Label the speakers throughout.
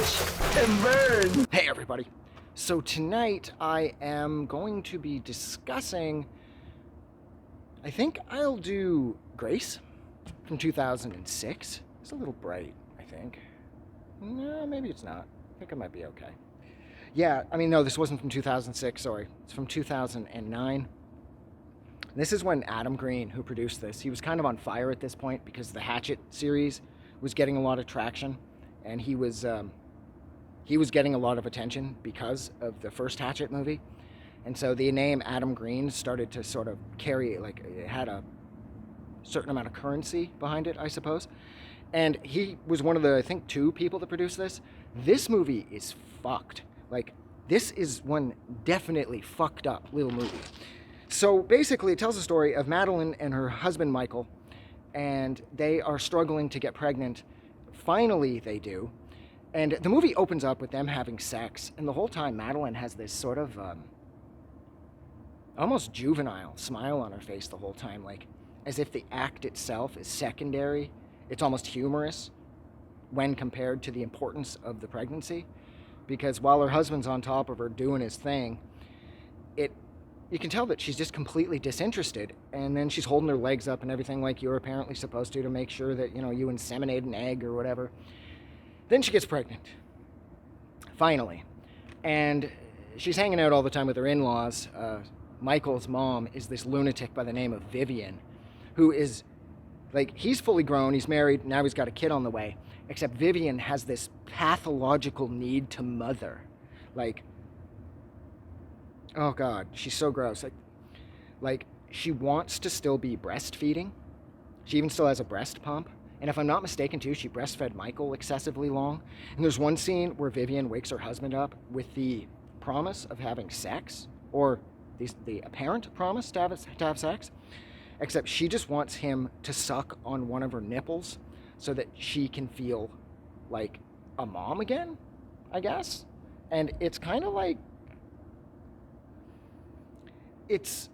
Speaker 1: Watch and burn.
Speaker 2: Hey everybody. So tonight I am going to be discussing, I think I'll do Grace from 2006. It's a little bright, I think. No, maybe it's not. I think it might be okay. Yeah, I mean, no, this wasn't from 2006, sorry. It's from 2009. This is when Adam Green, who produced this, he was kind of on fire at this point because the Hatchet series was getting a lot of traction, and he was getting a lot of attention because of the first Hatchet movie. And so the name Adam Green started to sort of carry, like, it had a certain amount of currency behind it, I suppose. And he was one of the, I think, 2 people that produced this. This movie is fucked. Like, this is one definitely fucked up little movie. So basically, it tells the story of Madeline and her husband, Michael, and they are struggling to get pregnant. Finally, they do. And the movie opens up with them having sex, and the whole time Madeline has this sort of almost juvenile smile on her face the whole time, like as if the act itself is secondary. It's almost humorous when compared to the importance of the pregnancy, because while her husband's on top of her doing his thing, you can tell that she's just completely disinterested, and then she's holding her legs up and everything like you're apparently supposed to make sure that, you inseminate an egg or whatever. Then she gets pregnant, finally, and she's hanging out all the time with her in-laws. Michael's mom is this lunatic by the name of Vivian, who is, like, he's fully grown, he's married, now he's got a kid on the way, except Vivian has this pathological need to mother. Like, oh God, she's so gross. Like she wants to still be breastfeeding. She even still has a breast pump. And if I'm not mistaken, too, she breastfed Michael excessively long. And there's one scene where Vivian wakes her husband up with the promise of having sex, or the apparent promise to have sex, except she just wants him to suck on one of her nipples so that she can feel like a mom again, I guess. And it's kind of like, it's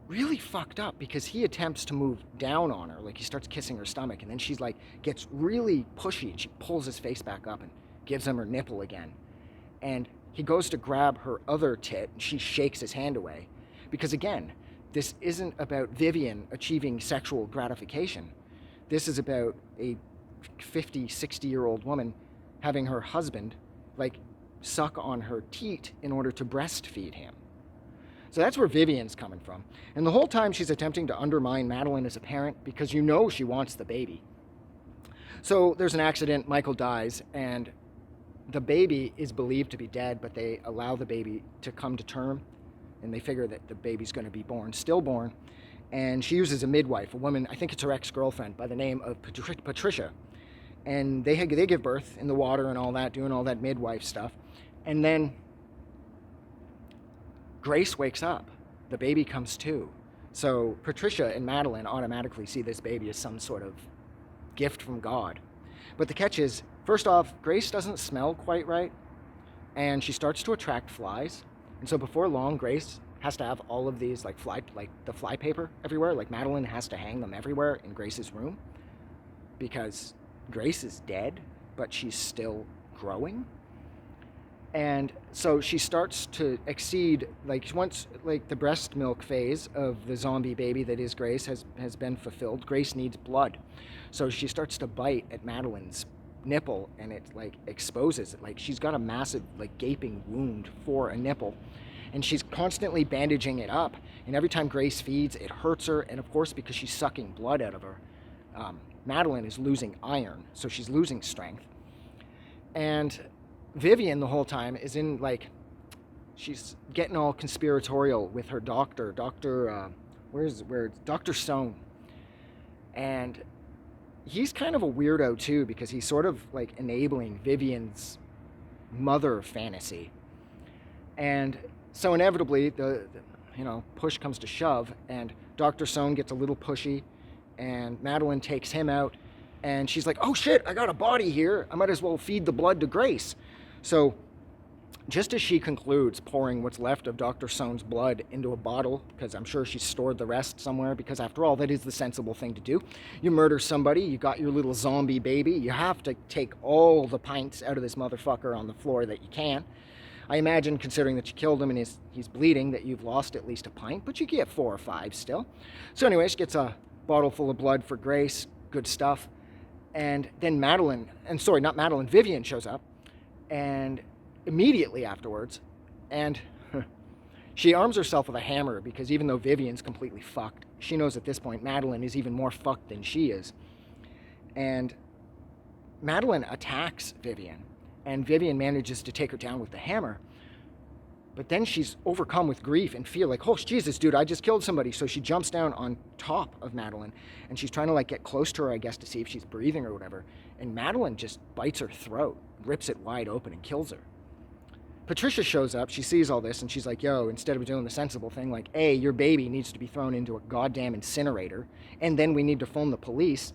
Speaker 2: really fucked up because he attempts to move down on her, like he starts kissing her stomach, and then she's like gets really pushy and she pulls his face back up and gives him her nipple again, and he goes to grab her other tit and she shakes his hand away, because again, this isn't about Vivian achieving sexual gratification. This is about a 50-60-year-old woman having her husband like suck on her teat in order to breastfeed him. So that's where Vivian's coming from. And the whole time she's attempting to undermine Madeline as a parent because she wants the baby. So there's an accident, Michael dies, and the baby is believed to be dead, but they allow the baby to come to term, and they figure that the baby's going to be stillborn. And she uses a midwife, a woman, I think it's her ex-girlfriend, by the name of Patricia. And they give birth in the water and all that, doing all that midwife stuff. And then Grace wakes up. The baby comes too. So Patricia and Madeline automatically see this baby as some sort of gift from God. But the catch is, first off, Grace doesn't smell quite right, and she starts to attract flies. And so before long, Grace has to have all of these like the fly paper everywhere. Like Madeline has to hang them everywhere in Grace's room because Grace is dead, but she's still growing. And so she starts to exceed, like once like the breast milk phase of the zombie baby that is Grace has been fulfilled, Grace needs blood. So she starts to bite at Madeline's nipple, and it like exposes it. Like she's got a massive like gaping wound for a nipple, and she's constantly bandaging it up. And every time Grace feeds, it hurts her. And of course, because she's sucking blood out of her, Madeline is losing iron, so she's losing strength. And Vivian the whole time is in like, she's getting all conspiratorial with her doctor, Dr. Stone. And he's kind of a weirdo too, because he's sort of like enabling Vivian's mother fantasy. And so inevitably the push comes to shove, and Dr. Stone gets a little pushy, and Madeline takes him out, and she's like, oh shit, I got a body here, I might as well feed the blood to Grace. So Just as she concludes pouring what's left of Dr. Sohn's blood into a bottle, because I'm sure she's stored the rest somewhere, because after all, that is the sensible thing to do. You murder somebody, you got your little zombie baby, you have to take all the pints out of this motherfucker on the floor that you can. I imagine, considering that you killed him and he's bleeding, that you've lost at least a pint, but you get 4 or 5 still. So anyway, she gets a bottle full of blood for Grace, good stuff. And then Vivian shows up, and immediately afterwards, and she arms herself with a hammer, because even though Vivian's completely fucked, she knows at this point Madeline is even more fucked than she is. And Madeline attacks Vivian, and Vivian manages to take her down with the hammer. But then she's overcome with grief and fear, like, oh, Jesus, dude, I just killed somebody. So she jumps down on top of Madeline, and she's trying to, like, get close to her, I guess, to see if she's breathing or whatever. And Madeline just bites her throat, rips it wide open, and kills her. Patricia shows up, she sees all this, and she's like, yo, instead of doing the sensible thing, like, A, your baby needs to be thrown into a goddamn incinerator, and then we need to phone the police.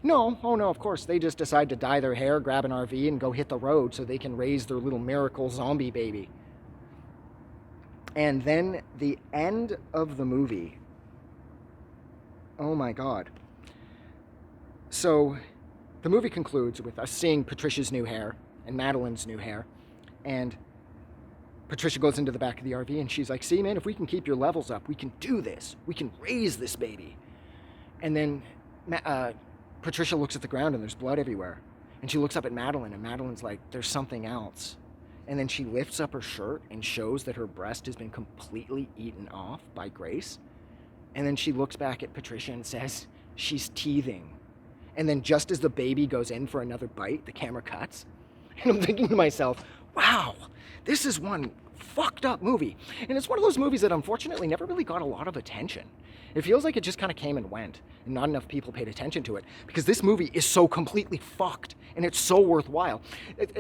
Speaker 2: No, oh no, of course, they just decide to dye their hair, grab an RV, and go hit the road so they can raise their little miracle zombie baby. And then the end of the movie, oh my God. So the movie concludes with us seeing Patricia's new hair and Madeline's new hair, and Patricia goes into the back of the RV and she's like, see, man, if we can keep your levels up, we can do this. We can raise this baby. And then Patricia looks at the ground and there's blood everywhere. And she looks up at Madeline, and Madeline's like, there's something else. And then she lifts up her shirt and shows that her breast has been completely eaten off by Grace. And then she looks back at Patricia and says, she's teething. And then just as the baby goes in for another bite, the camera cuts. And I'm thinking to myself, wow, this is one fucked up movie. And it's one of those movies that unfortunately never really got a lot of attention. It feels like it just kind of came and went, and not enough people paid attention to it, because this movie is so completely fucked, and it's so worthwhile.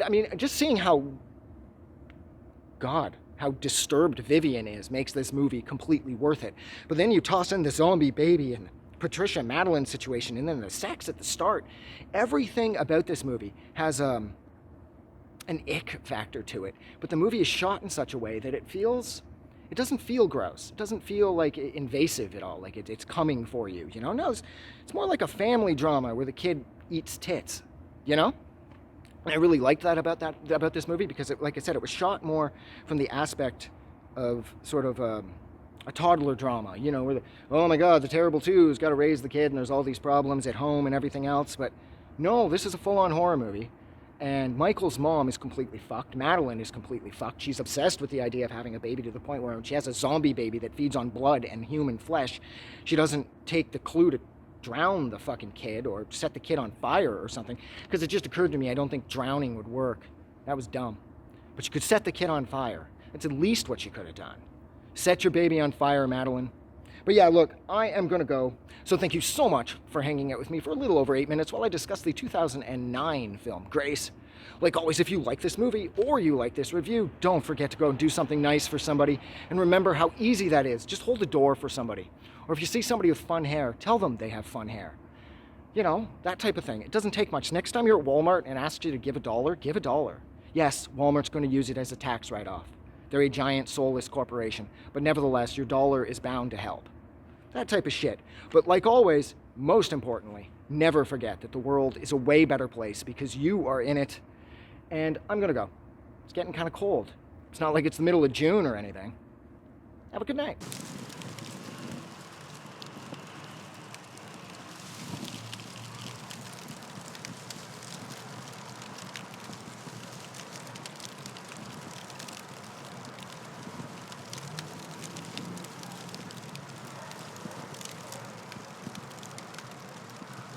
Speaker 2: I mean, just seeing how disturbed Vivian is makes this movie completely worth it. But then you toss in the zombie baby and Patricia Madeline situation, and then the sex at the start. Everything about this movie has an ick factor to it. But the movie is shot in such a way that it doesn't feel gross. It doesn't feel like invasive at all, like it's coming for you, you know? No, it's more like a family drama where the kid eats tits, you know? And I really liked that about this movie, because, like I said, it was shot more from the aspect of sort of a toddler drama, you know, where oh my God, the terrible two's got to raise the kid and there's all these problems at home and everything else. But no, this is a full-on horror movie. And Michael's mom is completely fucked. Madeline is completely fucked. She's obsessed with the idea of having a baby, to the point where when she has a zombie baby that feeds on blood and human flesh, she doesn't take the clue to drown the fucking kid or set the kid on fire or something, because it just occurred to me I don't think drowning would work. That was dumb. But you could set the kid on fire. That's at least what you could have done. Set your baby on fire, Madeline. But yeah, look, I am going to go. So thank you so much for hanging out with me for a little over 8 minutes while I discuss the 2009 film, Grace. Like always, if you like this movie or you like this review, don't forget to go and do something nice for somebody. And remember how easy that is. Just hold the door for somebody. Or if you see somebody with fun hair, tell them they have fun hair. You know, that type of thing. It doesn't take much. Next time you're at Walmart and asks you to give $1, give $1. Yes, Walmart's going to use it as a tax write-off. They're a giant soulless corporation. But nevertheless, your dollar is bound to help. That type of shit. But like always, most importantly, never forget that the world is a way better place because you are in it. And I'm going to go. It's getting kind of cold. It's not like it's the middle of June or anything. Have a good night.